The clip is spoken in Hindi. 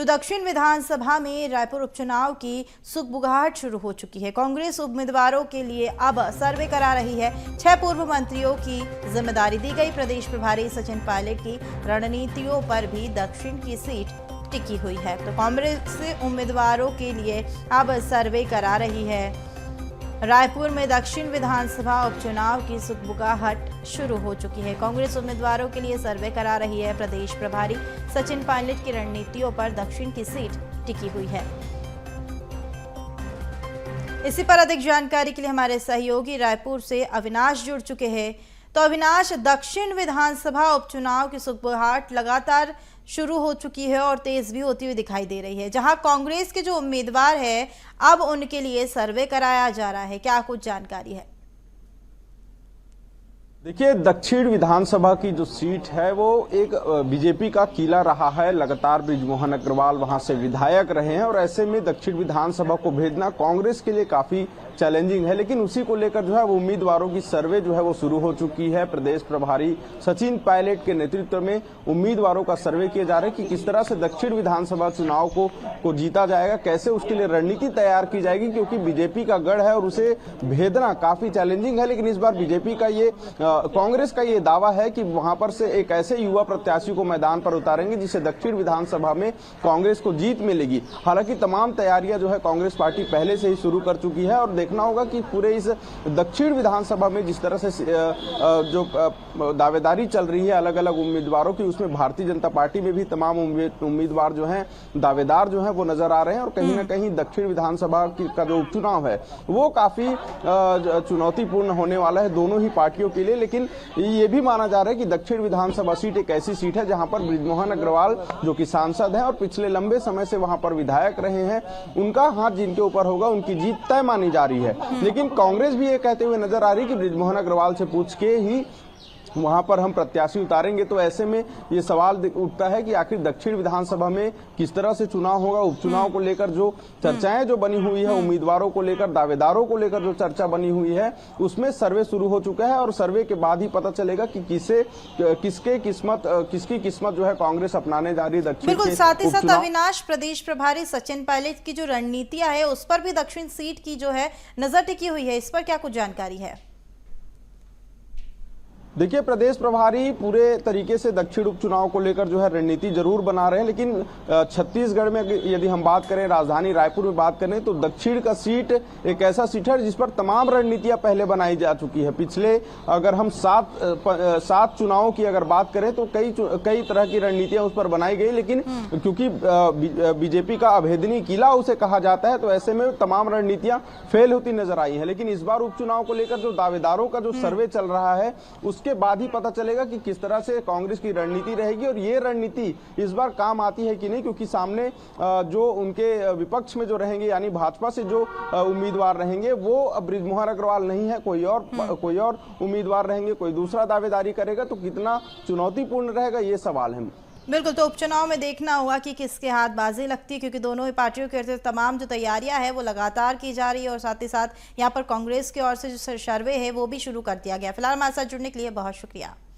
तो दक्षिण विधानसभा में रायपुर उपचुनाव की सुगबुगाहट शुरू हो चुकी है। कांग्रेस उम्मीदवारों के लिए अब सर्वे करा रही है। 6 पूर्व मंत्रियों की जिम्मेदारी दी गई। प्रदेश प्रभारी सचिन पायलट की रणनीतियों पर भी दक्षिण की सीट टिकी हुई है। तो कांग्रेस उम्मीदवारों के लिए अब सर्वे करा रही है। रायपुर में दक्षिण विधानसभा उपचुनाव की सुगबुगाहट शुरू हो चुकी है। कांग्रेस उम्मीदवारों के लिए सर्वे करा रही है। प्रदेश प्रभारी सचिन पायलट की रणनीतियों पर दक्षिण की सीट टिकी हुई है। इसी पर अधिक जानकारी के लिए हमारे सहयोगी रायपुर से अविनाश जुड़ चुके हैं। तो अविनाश, दक्षिण विधानसभा उपचुनाव की सुगबुगाहट लगातार शुरू हो चुकी है और तेज भी होती हुई दिखाई दे रही है। जहां कांग्रेस के जो उम्मीदवार है अब उनके लिए सर्वे कराया जा रहा है, क्या कुछ जानकारी है? देखिए, दक्षिण विधानसभा की जो सीट है वो एक बीजेपी का किला रहा है। लगातार बृजमोहन अग्रवाल वहां से विधायक रहे हैं और ऐसे में दक्षिण विधानसभा को भेजना कांग्रेस के लिए काफी चैलेंजिंग है। लेकिन उसी को लेकर जो है वो उम्मीदवारों की सर्वे जो है वो शुरू हो चुकी है। प्रदेश प्रभारी सचिन पायलट के नेतृत्व में उम्मीदवारों का सर्वे किया जा रहा है कि किस तरह से दक्षिण विधानसभा चुनाव को जीता जाएगा, कैसे उसके लिए रणनीति तैयार की जाएगी, क्योंकि बीजेपी का गढ़ है और उसे भेदना काफी चैलेंजिंग है। लेकिन इस बार बीजेपी का कांग्रेस का ये दावा है कि वहां पर से एक ऐसे युवा प्रत्याशी को मैदान पर उतारेंगे जिससे दक्षिण विधानसभा में कांग्रेस को जीत मिलेगी। हालांकि तमाम तैयारियां जो है कांग्रेस पार्टी पहले से ही शुरू कर चुकी है और देखना होगा कि पूरे इस दक्षिण विधानसभा में जिस तरह से जो दावेदारी चल रही है अलग अलग उम्मीदवारों की, उसमें भारतीय जनता पार्टी में भी तमाम उम्मीदवार जो हैं दावेदार जो हैं वो नजर आ रहे हैं और कहीं ना कहीं दक्षिण विधानसभा का जो उपचुनाव है वो काफी चुनौतीपूर्ण होने वाला है दोनों ही पार्टियों के लिए। लेकिन ये भी माना जा रहा है कि दक्षिण विधानसभा सीट एक ऐसी सीट है जहां पर बृजमोहन अग्रवाल जो कि सांसद हैं और पिछले लंबे समय से वहां पर विधायक रहे हैं, उनका हाथ जिनके ऊपर होगा उनकी जीत तय मानी जा रही है। लेकिन कांग्रेस भी ये कहते हुए नजर आ रही है कि बृजमोहन अग्रवाल से पूछ के ही वहां पर हम प्रत्याशी उतारेंगे। तो ऐसे में ये सवाल उठता है कि आखिर दक्षिण विधानसभा में किस तरह से चुनाव होगा। उपचुनाव को लेकर जो चर्चाएं जो बनी हुई है, उम्मीदवारों को लेकर, दावेदारों को लेकर जो चर्चा बनी हुई है, उसमें सर्वे शुरू हो चुका है और सर्वे के बाद ही पता चलेगा कि किसकी किस्मत जो है कांग्रेस अपनाने जा रही है दक्षिण। बिल्कुल, साथ ही साथ अविनाश, प्रदेश प्रभारी सचिन पायलट की जो रणनीतियां है उस पर भी दक्षिण सीट की जो है नजर टिकी हुई है, इस पर क्या कुछ जानकारी है? देखिए, प्रदेश प्रभारी पूरे तरीके से दक्षिण उपचुनाव को लेकर जो है रणनीति जरूर बना रहे हैं। लेकिन छत्तीसगढ़ में यदि हम बात करें, राजधानी रायपुर में बात करें, तो दक्षिण का सीट एक ऐसा सीट है जिस पर तमाम रणनीतियां पहले बनाई जा चुकी है। पिछले अगर हम सात चुनावों की अगर बात करें तो कई तरह की रणनीतियां उस पर बनाई गई। लेकिन क्योंकि बीजेपी का अभेदनीय किला उसे कहा जाता है, तो ऐसे में तमाम रणनीतियां फेल होती नजर आई है। लेकिन इस बार उपचुनाव को लेकर जो दावेदारों का जो सर्वे चल रहा है उसके बाद ही पता चलेगा कि किस तरह से कांग्रेस की रणनीति रहेगी और ये रणनीति इस बार काम आती है कि नहीं, क्योंकि सामने जो उनके विपक्ष में जो रहेंगे यानी भाजपा से जो उम्मीदवार रहेंगे वो बृजमोहन अग्रवाल नहीं है, कोई और उम्मीदवार रहेंगे, कोई दूसरा दावेदारी करेगा। तो कितना चुनौतीपूर्ण रहेगा ये सवाल है। बिल्कुल, तो उपचुनाव में देखना होगा कि किसके हाथ बाजी लगती है, क्योंकि दोनों ही पार्टियों की तमाम जो तैयारियां हैं वो लगातार की जा रही है और साथ ही साथ यहाँ पर कांग्रेस की ओर से जो सर्वे है वो भी शुरू कर दिया गया। फिलहाल हमारे साथ जुड़ने के लिए बहुत शुक्रिया।